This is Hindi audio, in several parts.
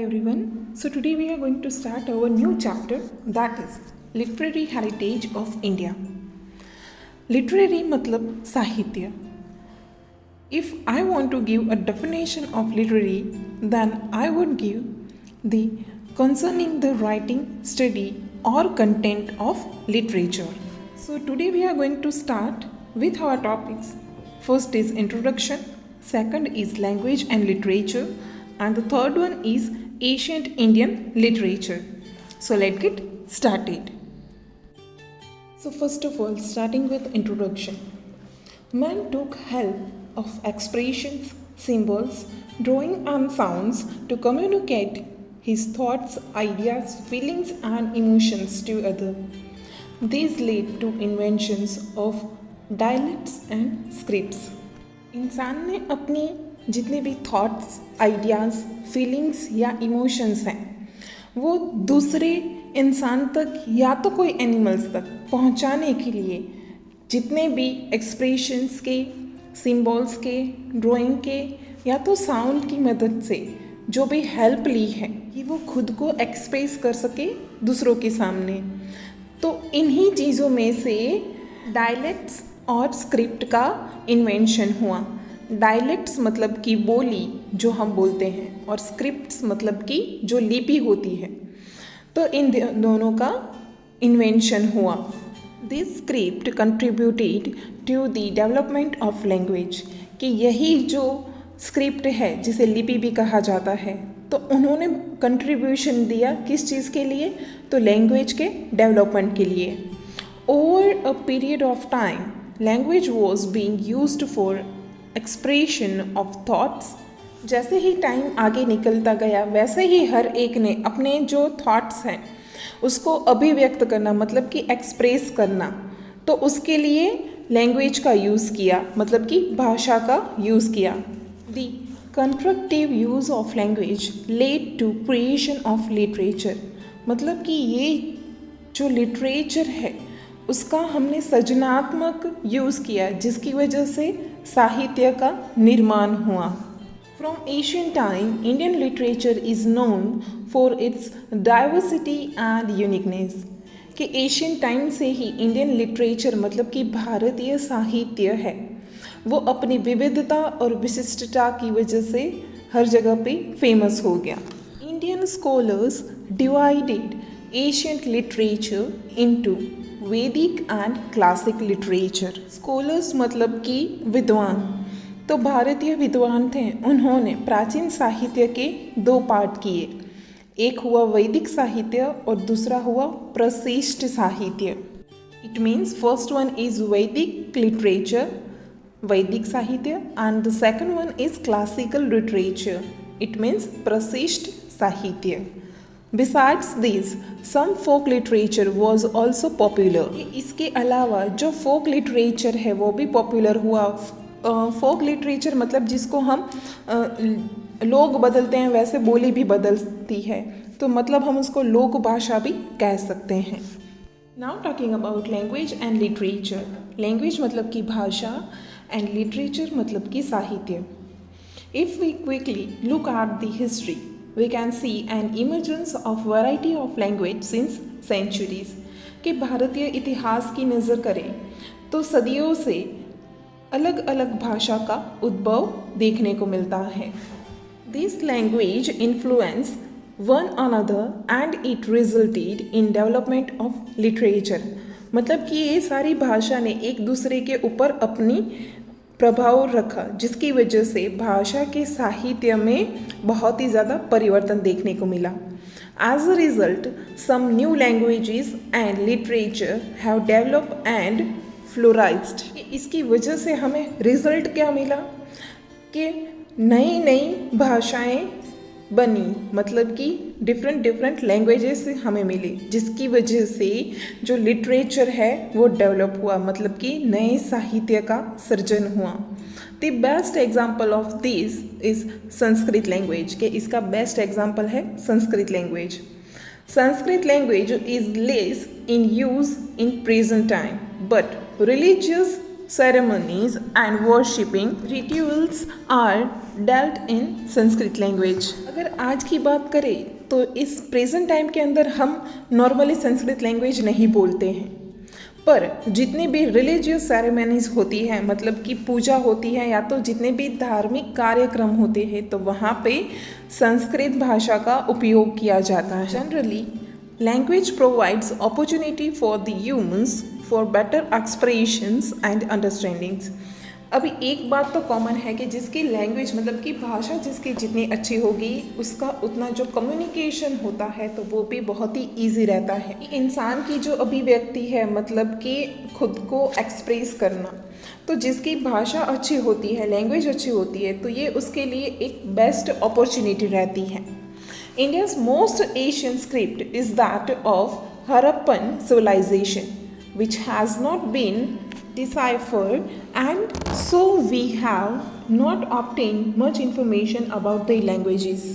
everyone. So today we are going to start our new chapter, that is Literary Heritage of India. Literary मतलब साहित्य. If I want to give a definition of literary, then I would give the concerning the writing, study or content of literature. So today we are going to start with our topics. First is introduction, second is language and literature, and the third one is ancient Indian literature. So let's get started. So first of all, starting with introduction. Man took help of expressions, symbols, drawing and sounds to communicate his thoughts, ideas, feelings and emotions to others. These led to inventions of dialects and scripts. इंसान ने अपनी जितने भी थॉट्स, आइडियाज़, फीलिंग्स या इमोशंस हैं वो दूसरे इंसान तक या तो कोई एनिमल्स तक पहुंचाने के लिए जितने भी एक्सप्रेशंस के, सिंबल्स के, ड्राइंग के या तो साउंड की मदद से जो भी हेल्प ली है कि वो खुद को एक्सप्रेस कर सके दूसरों के सामने। तो इन्हीं चीज़ों में से डायलेक्ट्स और स्क्रिप्ट का इन्वेंशन हुआ। डायलेक्ट्स मतलब कि बोली जो हम बोलते हैं और स्क्रिप्ट्स मतलब कि जो लिपि होती है। तो इन दोनों का इन्वेंशन हुआ। This script contributed to the development of language, कि यही जो स्क्रिप्ट है जिसे लिपि भी कहा जाता है, तो उन्होंने कंट्रीब्यूशन दिया किस चीज़ के लिए? तो लैंग्वेज के डेवलपमेंट के लिए। Over a period of time language was being used for expression of thoughts. जैसे ही टाइम आगे निकलता गया वैसे ही हर एक ने अपने जो थॉट्स हैं उसको अभिव्यक्त करना, मतलब कि एक्सप्रेस करना, तो उसके लिए लैंग्वेज का यूज़ किया, मतलब कि भाषा का यूज़ किया। The constructive use of language led to creation of literature, मतलब कि ये जो लिटरेचर है उसका हमने सृजनात्मक यूज़ किया जिसकी वजह से साहित्य का निर्माण हुआ। From Asian time Indian literature is known for its diversity and uniqueness, कि एशियन टाइम से ही इंडियन लिटरेचर मतलब कि भारतीय साहित्य है वो अपनी विविधता और विशिष्टता की वजह से हर जगह पे फेमस हो गया। Indian scholars divided ancient literature into वैदिक एंड क्लासिक लिटरेचर। स्कॉलर्स मतलब कि विद्वान, तो भारतीय विद्वान थे, उन्होंने प्राचीन साहित्य के दो पार्ट किए, एक हुआ वैदिक साहित्य और दूसरा हुआ प्रशिष्ट साहित्य। It means first one is Vedic literature, वैदिक साहित्य, and the second one is classical literature, it means प्रशिष्ट साहित्य। Besides this, some folk literature was also popular. इसके अलावा जो folk literature है वो भी पॉपुलर हुआ। folk literature मतलब जिसको हम लोग बदलते हैं वैसे बोली भी बदलती है, तो मतलब हम उसको लोक भाषा भी कह सकते हैं। Now talking about language and literature. Language मतलब की भाषा and literature मतलब की साहित्य। If we quickly look at the history, we can see an emergence of variety of language since centuries. कि भारतीय इतिहास की नज़र करें तो सदियों से अलग अलग भाषा का उद्भव देखने को मिलता है। This language influence one another and it resulted in development of literature. मतलब कि ये सारी भाषा ने एक दूसरे के ऊपर अपनी प्रभाव रखा जिसकी वजह से भाषा के साहित्य में बहुत ही ज़्यादा परिवर्तन देखने को मिला। As a result some new languages and literature have develop and flourished. इसकी वजह से हमें रिजल्ट क्या मिला कि नई नई भाषाएं बनी, मतलब कि डिफरेंट लैंग्वेजेस हमें मिली जिसकी वजह से जो लिटरेचर है वो डेवलप हुआ, मतलब कि नए साहित्य का सृजन हुआ। The best example of this is Sanskrit language, के इसका बेस्ट एग्जाम्पल है Sanskrit language. Sanskrit language is less in use in present time but religious ceremonies and worshipping rituals are dealt in Sanskrit language. अगर आज की बात करें तो इस प्रेजेंट टाइम के अंदर हम नॉर्मली संस्कृत लैंग्वेज नहीं बोलते हैं, पर जितनी भी रिलीजियस सेरेमनीज होती हैं, मतलब कि पूजा होती है या तो जितने भी धार्मिक कार्यक्रम होते हैं, तो वहाँ पे संस्कृत भाषा का उपयोग किया जाता है। Generally language provides opportunity for the humans for better expressions and understandings. अभी एक बात तो कॉमन है कि जिसकी लैंग्वेज मतलब कि भाषा जिसकी जितनी अच्छी होगी उसका उतना जो कम्युनिकेशन होता है तो वो भी बहुत ही ईजी रहता है। इंसान की जो अभिव्यक्ति है मतलब कि खुद को एक्सप्रेस करना, तो जिसकी भाषा अच्छी होती है, लैंग्वेज अच्छी होती है, तो ये उसके लिए एक बेस्ट अपॉर्चुनिटी रहती है। India's most ancient script is that of Harappan civilisation which has not been deciphered, and so we have not obtained much information about the languages।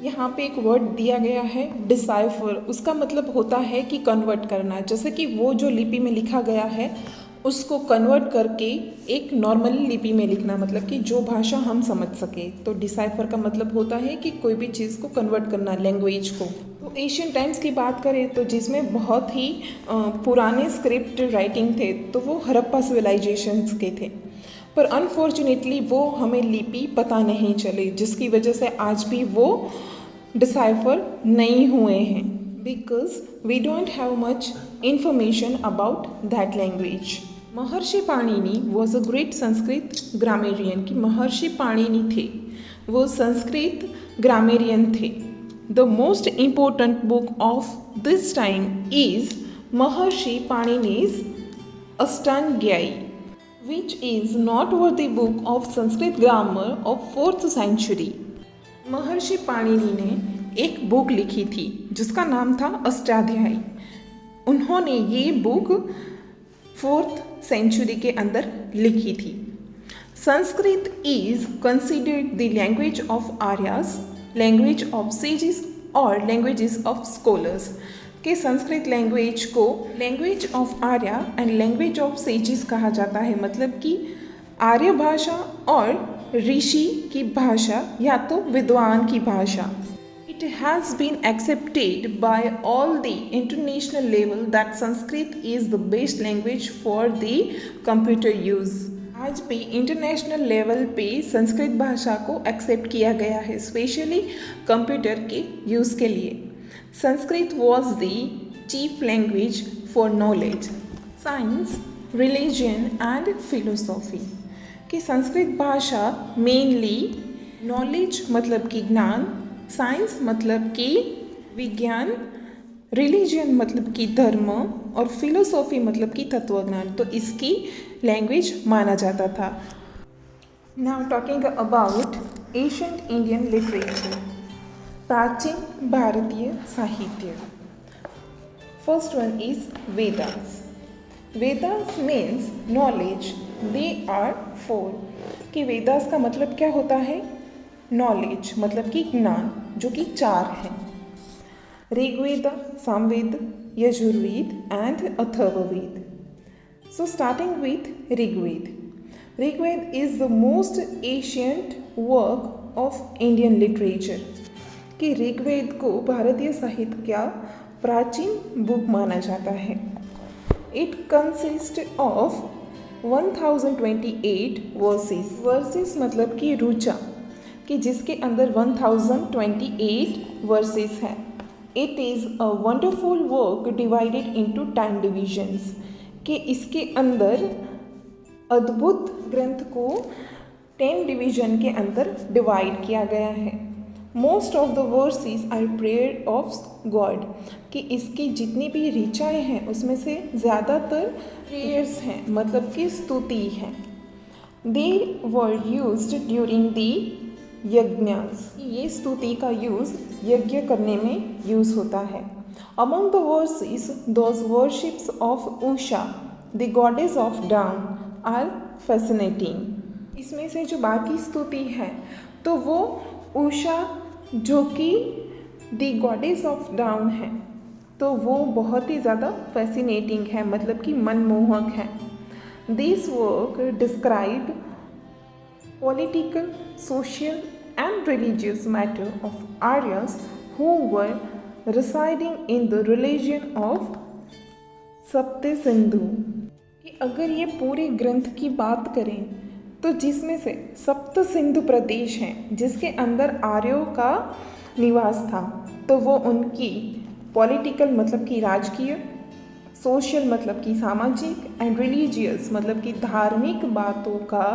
यहाँ पे एक वर्ड दिया गया है डिसाइफर, उसका मतलब होता है कि कन्वर्ट करना, जैसे कि वो जो लिपि में लिखा गया है उसको कन्वर्ट करके एक नॉर्मल लिपि में लिखना, मतलब कि जो भाषा हम समझ सके। तो डिसाइफर का मतलब होता है कि कोई भी चीज़ को कन्वर्ट करना, लैंग्वेज को। तो एशियन टाइम्स की बात करें तो जिसमें बहुत ही पुराने स्क्रिप्ट राइटिंग थे तो वो हड़प्पा सिविलाइजेशंस के थे, पर अनफॉर्चुनेटली वो हमें लिपि पता नहीं चली, जिसकी वजह से आज भी वो डिसाइफर नहीं हुए हैं, because we don't have much information about that language. Maharishi Panini was a great Sanskrit grammarian, कि महर्षि पाणिनि थे वो संस्कृत ग्रामेरियन थे। The most important book of this time is Maharishi Panini's अष्टांग्यायी, which is noteworthy book of Sanskrit grammar of 4th century। महर्षि पाणिनि ने एक बुक लिखी थी जिसका नाम था अष्टाध्यायी। उन्होंने ये बुक 4th सेंचुरी के अंदर लिखी थी। Sanskrit is considered the language of Aryas, language of sages और लैंग्वेजेस ऑफ स्कॉलर्स, के संस्कृत लैंग्वेज को language of Arya and language of sages कहा जाता है, मतलब कि आर्य भाषा और ऋषि की भाषा या तो विद्वान की भाषा। It has been accepted by all the international level that Sanskrit is the best language for the computer use। आज भी इंटरनेशनल लेवल पे संस्कृत भाषा को एक्सेप्ट किया गया है, स्पेशली कंप्यूटर के यूज़ के लिए। Sanskrit was the chief language for knowledge, science, religion and philosophy, कि संस्कृत भाषा मेनली नॉलेज मतलब कि ज्ञान, साइंस मतलब कि विज्ञान, रिलीजन मतलब कि धर्म और फिलोसॉफी मतलब कि तत्वज्ञान, तो इसकी लैंग्वेज माना जाता था। Now talking about ancient Indian literature, प्राचीन भारतीय साहित्य। First one is Vedas. Vedas means knowledge, they are four, कि वेदास का मतलब क्या होता है? नॉलेज मतलब कि ज्ञान, जो कि चार हैं। Rigveda, Samaveda, Yajurveda and Atharvaveda. So starting with Rigveda. Rigveda is the most ancient work of Indian literature, कि ऋग्वेद को भारतीय साहित्य का प्राचीन बुक माना जाता है। It consist of 1028 versus. Versus मतलब कि रुचा, कि जिसके अंदर 1028 वर्सेस हैं। It is a wonderful work divided into 10 divisions, कि इसके अंदर अद्भुत ग्रंथ को 10 डिवीजन के अंदर डिवाइड किया गया है। Most of the verses are prayer of god, कि इसकी जितनी भी ऋचाएँ हैं उसमें से ज़्यादातर प्रेयर्स हैं, मतलब कि स्तुति हैं। दे were used during the yajnas, ये स्तुति का यूज़ यज्ञ करने में यूज़ होता है। Among the verses those worships of Usha the goddess of dawn are fascinating. इसमें से जो बाकी स्तुति है तो वो उषा जो कि द गॉडेस ऑफ डाउन है, तो वो बहुत ही ज़्यादा फैसिनेटिंग है, मतलब कि मनमोहक है। This work described political, social and religious matter of Aryas who were residing in the region of सप्त सिंधु। कि अगर ये पूरे ग्रंथ की बात करें तो जिसमें से सप्त सिंधु प्रदेश हैं जिसके अंदर आर्यों का निवास था, तो वो उनकी पॉलिटिकल मतलब कि राजकीय, सोशल मतलब कि सामाजिक एंड रिलीजियस मतलब कि धार्मिक बातों का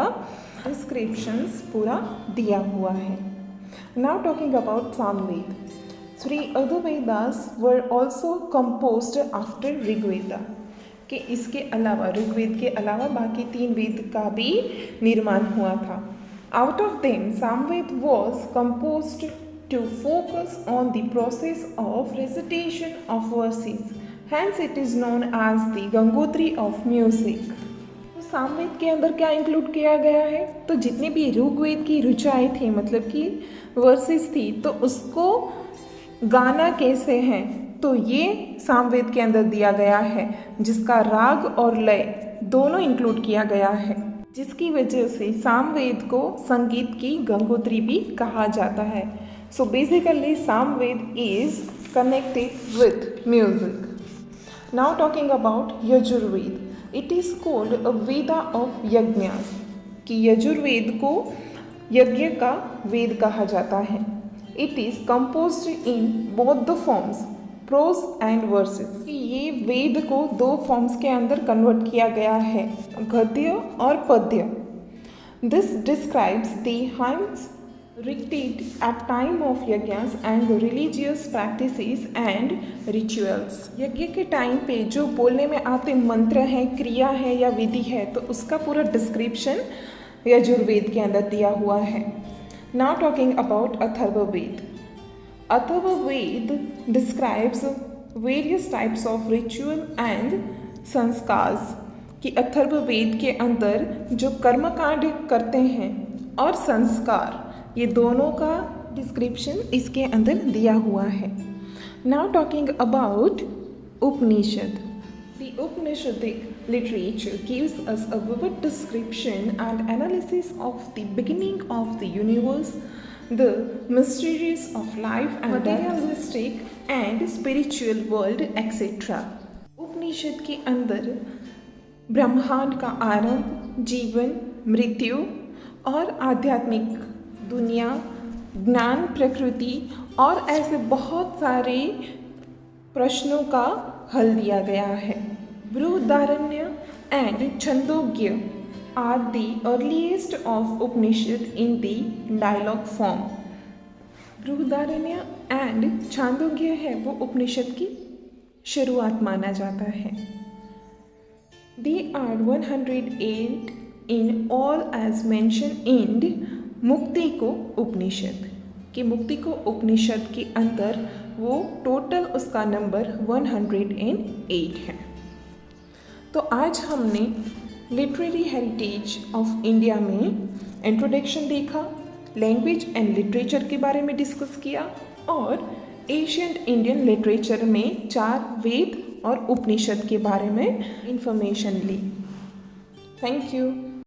डिस्क्रिप्शंस पूरा दिया हुआ है। Now talking about Samaveda, 3 other Vedas were also composed after Rigveda. कि इसके अलावा ऋग्वेद के अलावा बाकी 3 वेद का भी निर्माण हुआ था। Out of them Samaveda was composed to focus on the process of recitation of verses, hence it is known as the Gangotri of music। तो सामवेद के अंदर क्या इंक्लूड किया गया है, तो जितनी भी ऋग्वेद की ऋचाएँ थी मतलब कि वर्सेस थी, तो उसको गाना कैसे हैं, तो ये सामवेद के अंदर दिया गया है, जिसका राग और लय दोनों इंक्लूड किया गया है, जिसकी वजह से सामवेद को संगीत की गंगोत्री भी कहा जाता है। So basically Samaveda is connected with music. Now talking about Yajurveda, it is called a Veda of yajnas. कि यजुर्वेद को यज्ञ का वेद कहा जाता है। It is composed in both the forms prose and verses. ये वेद को 2 फॉर्म्स के अंदर कन्वर्ट किया गया है, गद्य और पद्य। This describes the hymns recited at time of yajnas and religious practices and rituals. यज्ञ के टाइम पे जो बोलने में आते मंत्र हैं, क्रिया है या विधि है, तो उसका पूरा डिस्क्रिप्शन यजुर्वेद के अंदर दिया हुआ है। Now talking about Atharvaveda, Atharvaveda describes various types of ritual and sanskars. कि अथर्ववेद के अंदर जो कर्मकांड करते हैं और संस्कार, ये दोनों का डिस्क्रिप्शन इसके अंदर दिया हुआ है। Now talking about Upanishad, the Upanishadic literature gives us a vivid description and analysis of the beginning of the universe, the mysteries of life and materialistic and spiritual world, etc. उपनिषद के अंदर ब्रह्मांड का आरंभ, जीवन, मृत्यु और आध्यात्मिक दुनिया, ज्ञान, प्रकृति और ऐसे बहुत सारे प्रश्नों का हल दिया गया है। Brihadaranyaka and Chandogya are the earliest of Upanishad in the dialogue form। Brihadaranyaka and Chandogya है वो उपनिषद की शुरुआत माना जाता है। They are 108 in all as mentioned in मुक्ति को उपनिषद। कि मुक्ति को उपनिषद के अंदर वो टोटल उसका नंबर 108 है। तो आज हमने लिटरेरी हेरिटेज ऑफ इंडिया में इंट्रोडक्शन देखा, लैंग्वेज एंड लिटरेचर के बारे में डिस्कस किया और एशियंट इंडियन लिटरेचर में 4 वेद और उपनिषद के बारे में इंफॉर्मेशन ली। Thank you.